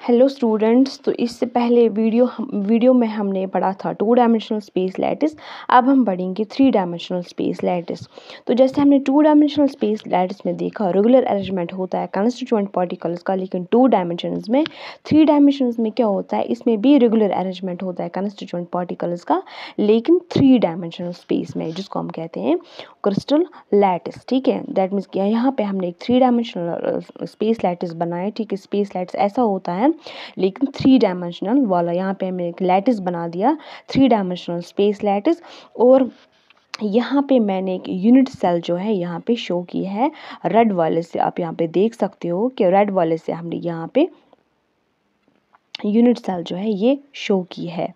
Hello students, तो इससे पहले वीडियो में हमने पढ़ा था 2 डायमेंशनल स्पेस लैटिस। अब हम पढ़ेंगे 3 डायमेंशनल स्पेस लैटिस। तो जैसे हमने 2 डायमेंशनल स्पेस लैटिस में देखा रेगुलर अरेंजमेंट होता है कंस्टिट्यूएंट पार्टिकल्स का, लेकिन 2 डायमेंशंस में 3 डायमेंशंस में क्या होता है, इसमें भी रेगुलर अरेंजमेंट होता है कंस्टिट्यूएंट पार्टिकल्स का, लेकिन 3 डायमेंशनल स्पेस में, जिसको हम कहते हैं क्रिस्टल लैटिस। ठीक है, दैट मीन्स कि यहाँ पे हमने एक 3 डायमेंशनल स्पेस लैटिस बनाया। ठीक है, स्पेस लैटिस ऐसा होता है लेकिन 3 डायमेंशनल वाला। यहाँ पे हमने एक लैटिस बना दिया, 3 डायमेंशनल स्पेस लैटिस। और यहाँ पे मैंने एक यूनिट सेल जो है यहाँ पे शो की है रेड वाले से। आप यहाँ पे देख सकते हो कि रेड वाले से हमने यहाँ पे यूनिट सेल जो है ये शो की है।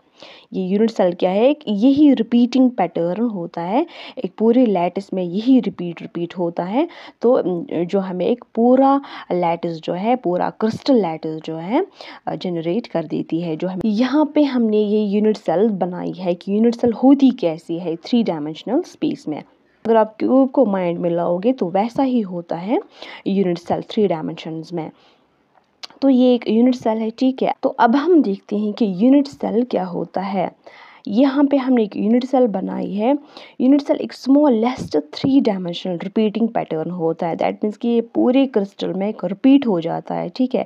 ये यूनिट सेल क्या है, यही रिपीटिंग पैटर्न होता है, एक पूरे लैटिस में यही रिपीट होता है। तो जो हमें एक पूरा लैटिस जो है, पूरा क्रिस्टल लैटिस जो है जनरेट कर देती है। जो हमें यहाँ पे हमने ये यूनिट सेल बनाई है कि यूनिट सेल होती कैसी है 3 डायमेंशनल स्पेस में। अगर आप क्यूब को माइंड में लाओगे तो वैसा ही होता है यूनिट सेल 3 डायमेंशंस में। तो ये एक यूनिट सेल है। ठीक है, तो अब हम देखते हैं कि यूनिट सेल क्या होता है। यहाँ पे हमने एक यूनिट सेल बनाई है। यूनिट सेल एक स्मॉलेस्ट 3 डायमेंशनल रिपीटिंग पैटर्न होता है। दैट मीन्स कि ये पूरे क्रिस्टल में रिपीट हो जाता है। ठीक है,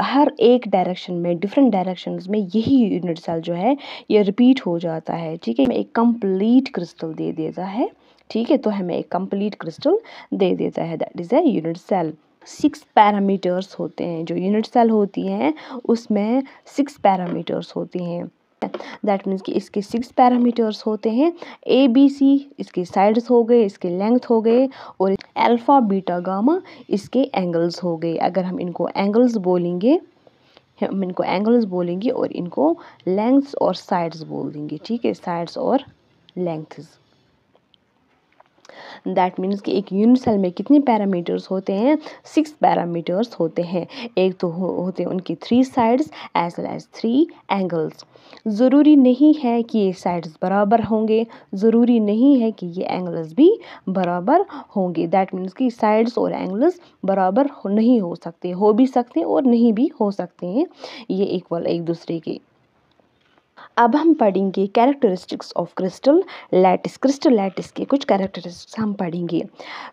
हर एक डायरेक्शन में, डिफरेंट डायरेक्शंस में यही यूनिट सेल जो है ये रिपीट हो जाता है। ठीक है, एक कंप्लीट क्रिस्टल दे देता है। ठीक है, तो हमें एक कंप्लीट क्रिस्टल दे देता है, that is a unit cell. 6 parameters होते हैं। जो यूनिट सेल होती हैं उसमें 6 पैरामीटर्स होती हैं। दैट मीन्स कि इसके 6 पैरामीटर्स होते हैं। ABC इसके साइड्स हो गए, इसके लेंथ हो गए, और अल्फा बीटा गामा इसके एंगल्स हो गए। अगर हम इनको एंगल्स बोलेंगे, और इनको लेंथ्स और साइड्स बोल देंगे। ठीक है, साइड्स और लेंथ्स। दैट मीन्स कि एक यूनिट सेल में कितने पैरामीटर्स होते हैं, 6 पैरामीटर्स होते हैं। एक तो होते हैं उनकी 3 sides as well as 3 angles. ज़रूरी नहीं है कि ये साइड्स बराबर होंगे, ज़रूरी नहीं है कि ये एंगल्स भी बराबर होंगे। दैट मीन्स कि साइड्स और एंगल्स बराबर नहीं हो सकते, हो भी सकते हैं और नहीं भी हो सकते हैं, ये इक्वल एक दूसरे के। अब हम पढ़ेंगे characteristics of crystal lattice. Crystal lattice के कुछ कैरेक्टरिस्टिक्स हम पढ़ेंगे।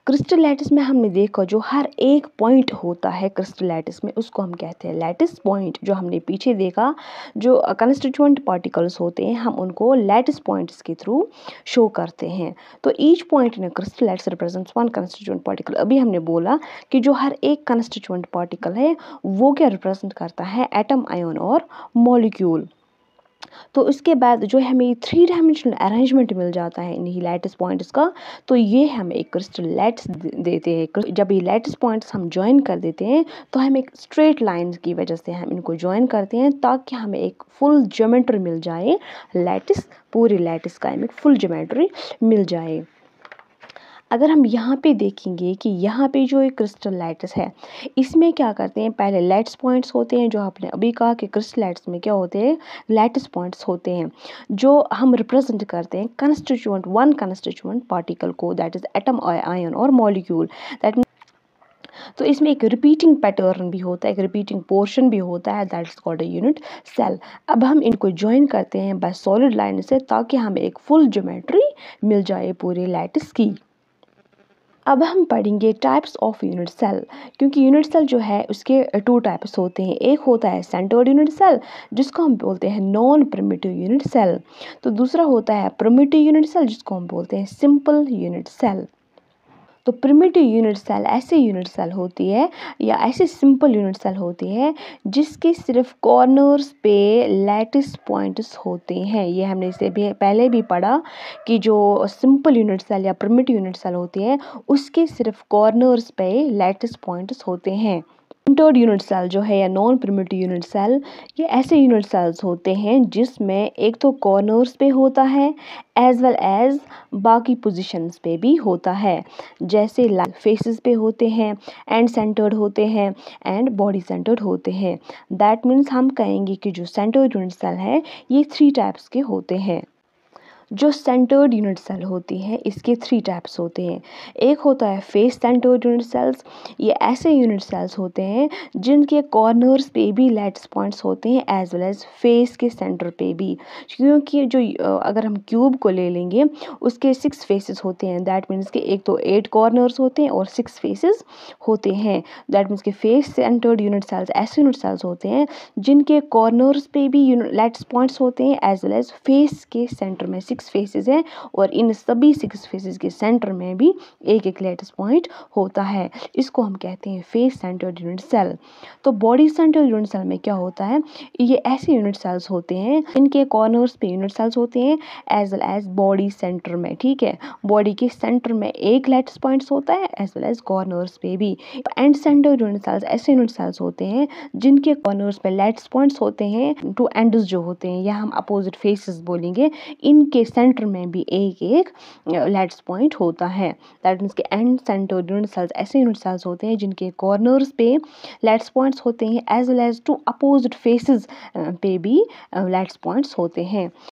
क्रिस्टल लैटिस में हमने देखा जो हर एक पॉइंट होता है क्रिस्टल लैटिस में, उसको हम कहते हैं लैटिस पॉइंट। जो हमने पीछे देखा, जो कंस्टिट्यूएंट पार्टिकल्स होते हैं हम उनको लैटिस पॉइंट्स के थ्रू शो करते हैं। तो each point in crystal lattice represents 1 constituent particle. अभी हमने बोला कि जो हर एक कंस्टिट्यूएंट पार्टिकल है वो क्या रिप्रेजेंट करता है, एटम, आयन और मॉलिक्यूल। तो उसके बाद जो हमें 3 डायमेंशनल अरेंजमेंट मिल जाता है इन्हीं लैटिस पॉइंट्स का, तो ये हमें एक क्रिस्टल लैटिस देते हैं। जब ये लैटिस पॉइंट्स हम ज्वाइन कर देते हैं तो हम एक स्ट्रेट लाइन की वजह से हम इनको ज्वाइन करते हैं ताकि हमें एक फुल ज्योमेट्री मिल जाए। लैटिस, पूरी लैटिस का हमें फुल ज्योमेट्री मिल जाए। अगर हम यहाँ पे देखेंगे कि यहाँ पे जो एक क्रिस्टल लैटिस है, इसमें क्या करते हैं, पहले लैटिस पॉइंट्स होते हैं। जो आपने अभी कहा कि क्रिस्टल लैटिस में क्या होते हैं, लैटिस पॉइंट्स होते हैं जो हम रिप्रेजेंट करते हैं वन कंस्टिट्यूएंट पार्टिकल को, दैट इज एटम, आयन और मॉलिक्यूल। दैट तो इसमें एक रिपीटिंग पैटर्न भी होता है, एक रिपीटिंग पोर्शन भी होता है, that is called a unit cell. अब हम इनको ज्वाइन करते हैं बाय सॉलिड लाइन से ताकि हमें एक फुल ज्योमेट्री मिल जाए पूरी लैटिस की। अब हम पढ़ेंगे टाइप्स ऑफ यूनिट सेल, क्योंकि यूनिट सेल जो है उसके 2 टाइप्स होते हैं। एक होता है सेंटर्ड यूनिट सेल, जिसको हम बोलते हैं नॉन प्रिमिटिव यूनिट सेल। तो दूसरा होता है प्रिमिटिव यूनिट सेल, जिसको हम बोलते हैं सिंपल यूनिट सेल। तो प्रिमिटिव यूनिट सेल ऐसे यूनिट सेल होती है, या ऐसे सिंपल यूनिट सेल होती है जिसके सिर्फ कॉर्नर्स पे लैटिस पॉइंट्स होते हैं। ये हमने इसे भी पहले भी पढ़ा कि जो सिंपल यूनिट सेल या प्रिमिटिव यूनिट सेल होती है उसके सिर्फ कॉर्नर्स पे लैटिस पॉइंट्स होते हैं। सेंटर्ड यूनिट सेल जो है या नॉन प्रिमिटिव यूनिट सेल, ये ऐसे यूनिट सेल्स होते हैं जिसमें एक तो कॉर्नर्स पे होता है एज वेल एज बाकी पोजीशंस पे भी होता है। जैसे फेसेस पे होते हैं, एंड सेंटर्ड होते हैं, एंड बॉडी सेंटर्ड होते हैं। दैट मीन्स हम कहेंगे कि जो सेंटर्ड यूनिट सेल है ये 3 टाइप्स के होते हैं। जो सेंटर्ड यूनिट सेल होती हैं इसके 3 टाइप्स होते हैं। एक होता है फेस सेंटर्ड यूनिट सेल्स। ये ऐसे यूनिट सेल्स होते हैं जिनके कॉर्नर्स पे भी लैटिस पॉइंट्स होते हैं एज वेल एज फेस के सेंटर पे भी। क्योंकि जो अगर हम क्यूब को ले लेंगे उसके 6 फेसेस होते हैं, दैट मीन्स कि एक तो 8 कॉर्नर्स होते हैं और 6 फेसेस होते हैं। दैट मीन्स कि फेस सेंटर्ड यूनिट सेल्स ऐसे यूनिट सेल्स होते हैं जिनके कॉर्नर्स पे भी लैटिस पॉइंट्स होते हैं एज वेल एज फेस के सेंटर में 6 फेसेस हैं और इन सभी 6 फेसेस के सेंटर में भी एक एक लैटिस पॉइंट होता है। इसको हम कहते हैं फेस सेंटर्ड यूनिट सेल। तो बॉडी सेंटर्ड यूनिट सेल में क्या होता है, ये ऐसे यूनिट सेल्स होते हैं इनके कॉर्नर्स पे यूनिट सेल्स होते हैं as well as body center में। ठीक है, बॉडी के सेंटर में एक लैटिस पॉइंट्स होता है एज वेल एज कॉर्नर्स पे भी। एंड सेंटर्ड यूनिट सेल्स ऐसे यूनिट सेल्स होते हैं जिनके कॉर्नर्स पे लैटिस पॉइंट्स होते हैं टू एंड्स जो होते हैं, या हम अपोजिट फेसेस बोलेंगे, इनके सेंटर में भी एक एक लैटिस पॉइंट होता है। दैट मीन्स के एंड सेंटर्ड यूनिट सेल्स ऐसे यूनिट सेल्स होते हैं जिनके कॉर्नर्स पे लैटिस पॉइंट्स होते हैं as well as to opposite faces पे भी लैटिस पॉइंट्स होते हैं।